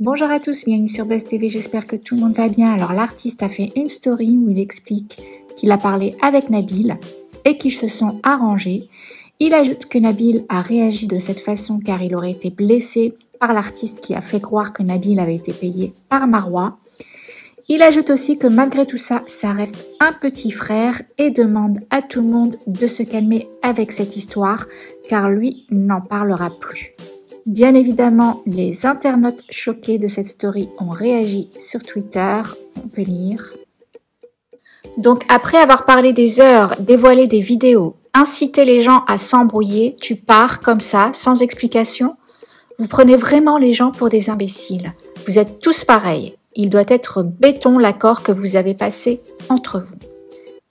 Bonjour à tous, bienvenue sur Buzz TV, j'espère que tout le monde va bien. Alors l'artiste a fait une story où il explique qu'il a parlé avec Nabil et qu'ils se sont arrangés. Il ajoute que Nabil a réagi de cette façon car il aurait été blessé par l'artiste qui a fait croire que Nabil avait été payé par Marwa. Il ajoute aussi que malgré tout ça, ça reste un petit frère et demande à tout le monde de se calmer avec cette histoire car lui n'en parlera plus. Bien évidemment, les internautes choqués de cette story ont réagi sur Twitter, on peut lire. Donc après avoir parlé des heures, dévoilé des vidéos, incité les gens à s'embrouiller, tu pars comme ça, sans explication? Vous prenez vraiment les gens pour des imbéciles. Vous êtes tous pareils. Il doit être béton l'accord que vous avez passé entre vous.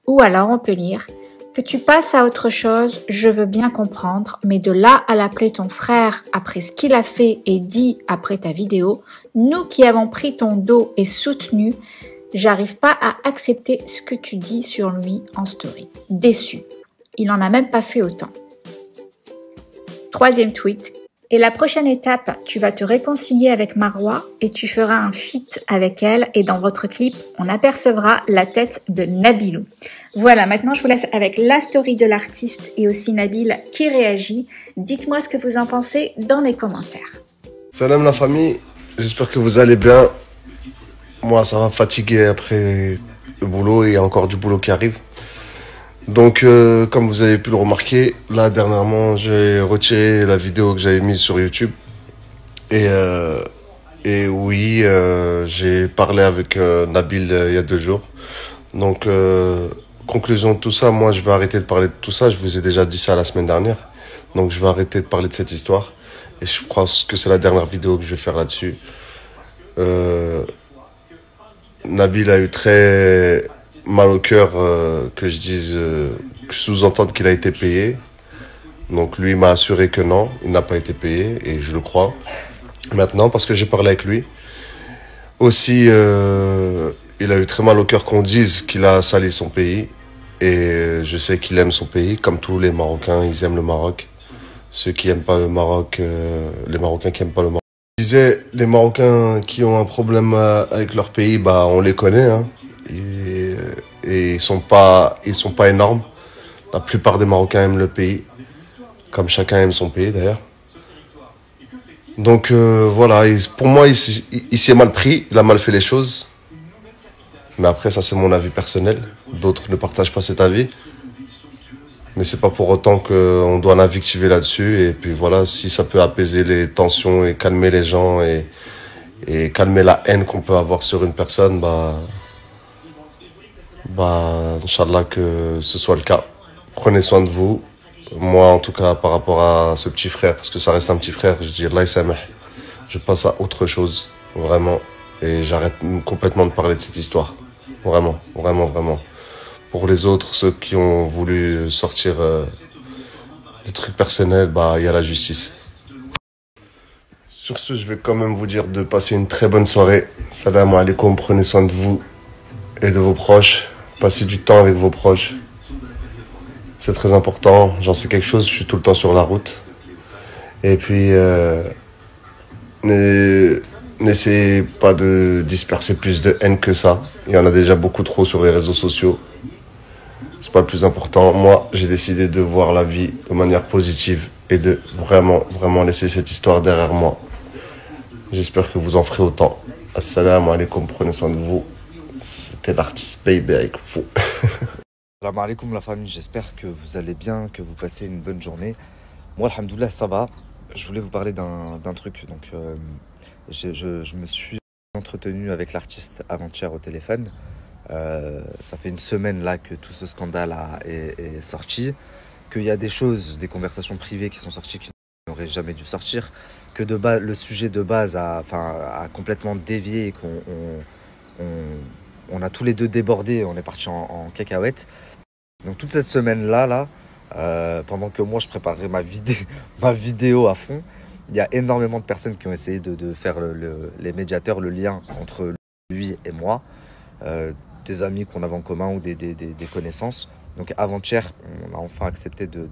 Ou alors on peut lire que tu passes à autre chose, je veux bien comprendre, mais de là à l'appeler ton frère après ce qu'il a fait et dit après ta vidéo, nous qui avons pris ton dos et soutenu, j'arrive pas à accepter ce que tu dis sur lui en story. Déçu. Il n'en a même pas fait autant. Troisième tweet. Et la prochaine étape, tu vas te réconcilier avec Marwa et tu feras un feat avec elle et dans votre clip, on apercevra la tête de Nabilou. Voilà, maintenant je vous laisse avec la story de l'artiste et aussi Nabil qui réagit. Dites-moi ce que vous en pensez dans les commentaires. Salam la famille, j'espère que vous allez bien. Moi ça va fatiguer après le boulot et il y a encore du boulot qui arrive. Donc comme vous avez pu le remarquer, là dernièrement j'ai retiré la vidéo que j'avais mise sur YouTube. Et oui, j'ai parlé avec Nabil il y a 2 jours. Donc conclusion de tout ça, moi je vais arrêter de parler de tout ça. Je vous ai déjà dit ça la semaine dernière. Donc je vais arrêter de parler de cette histoire. Et je pense que c'est la dernière vidéo que je vais faire là-dessus. Nabil a eu très mal au cœur que je dise, que je sous-entende qu'il a été payé. Donc lui m'a assuré que non, il n'a pas été payé et je le crois maintenant parce que j'ai parlé avec lui. Aussi, il a eu très mal au cœur qu'on dise qu'il a sali son pays et je sais qu'il aime son pays comme tous les Marocains, ils aiment le Maroc. Ceux qui aiment pas le Maroc, les Marocains qui aiment pas le Maroc. Je disais, les Marocains qui ont un problème avec leur pays, bah on les connaît, hein. Et ils sont pas énormes. La plupart des Marocains aiment le pays, comme chacun aime son pays d'ailleurs. Donc voilà, pour moi, il s'y est mal pris, il a mal fait les choses. Mais après, ça c'est mon avis personnel. D'autres ne partagent pas cet avis. Mais c'est pas pour autant qu'on doit l'invectiver là-dessus. Et puis voilà, si ça peut apaiser les tensions et calmer les gens et calmer la haine qu'on peut avoir sur une personne, Inch'Allah que ce soit le cas. Prenez soin de vous. Moi, en tout cas, par rapport à ce petit frère, parce que ça reste un petit frère, je dis Allah ysameh. Je passe à autre chose, vraiment. Et j'arrête complètement de parler de cette histoire. Vraiment, vraiment, vraiment. Pour les autres, ceux qui ont voulu sortir des trucs personnels, il y a la justice. Sur ce, je vais quand même vous dire de passer une très bonne soirée. Salam alaikum, prenez soin de vous et de vos proches. Passez du temps avec vos proches. C'est très important. J'en sais quelque chose, je suis tout le temps sur la route. Et puis, n'essayez pas de disperser plus de haine que ça. Il y en a déjà beaucoup trop sur les réseaux sociaux. C'est pas le plus important. Moi, j'ai décidé de voir la vie de manière positive et de vraiment, vraiment laisser cette histoire derrière moi. J'espère que vous en ferez autant. Assalamu alaikum, prenez soin de vous. C'était l'artiste Baby avec vous. Salam alaikum la famille, j'espère que vous allez bien, que vous passez une bonne journée. Moi, alhamdoulilah, ça va. Je voulais vous parler d'un truc. Donc, je me suis entretenu avec l'artiste avant-hier au téléphone. Ça fait une semaine là que tout ce scandale est sorti, qu'il y a des choses, des conversations privées qui sont sorties qui n'auraient jamais dû sortir, que le sujet de base a complètement dévié et qu'on a tous les deux débordé, on est parti en cacahuète. Donc toute cette semaine-là, pendant que moi je préparais ma vidéo à fond, il y a énormément de personnes qui ont essayé de faire les médiateurs, le lien entre lui et moi. Des amis qu'on avait en commun ou des connaissances. Donc avant-hier, on a enfin accepté de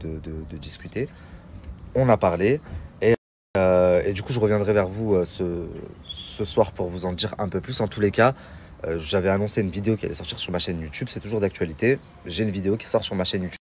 discuter. On a parlé et Et du coup, je reviendrai vers vous ce soir pour vous en dire un peu plus. En tous les cas, j'avais annoncé une vidéo qui allait sortir sur ma chaîne YouTube. C'est toujours d'actualité. J'ai une vidéo qui sort sur ma chaîne YouTube.